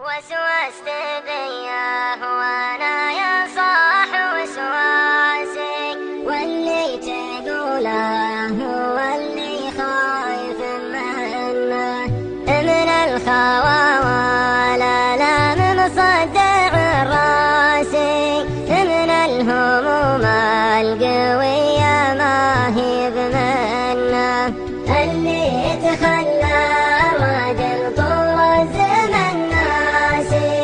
وسوست بيا وانا يا صاح وسواسي، واللي تقوله هو اللي خايف منه من الخواوال، لا من صدع راسي من الهموم القوية ما هي بمنه، اللي يتخلى راجل طول الزمن ناسي،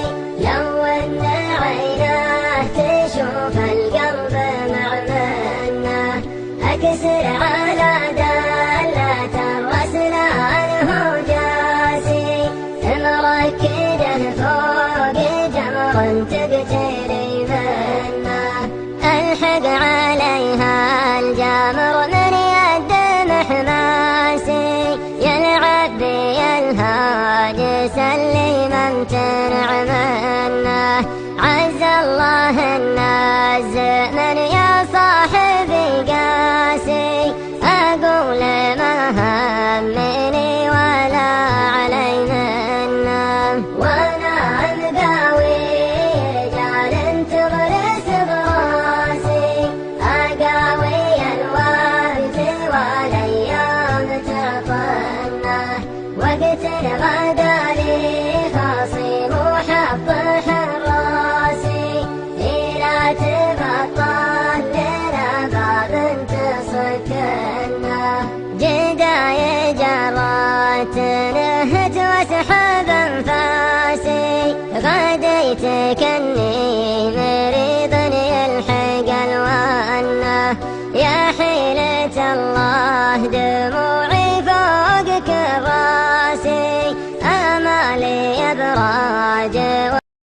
لو ان عينه تشوف القلب مع منه، اكسر على دالة الرسلان هو جاسي، مركده فوق جمر تقتري منه، الحق عليها الجمر من يد محماسي، يلعب بي الهاجس اللي ما امتنع منه، عز الله الناس من يا صاحبي قاسي، اقول ما همني ولا علي منه، وانا مداوي رجال تغرس براسي، اقاوي الوقت والايام تطنه، وقت الغدا لي خصيم وحط حراسي، لا تبطل لنا باب تصكنا، جداي جرات نهج واسحب انفاسي، غديت كني مريض يلحق الوانه، يا حيلة الله دموعي فوق كراسي، امالي ابراج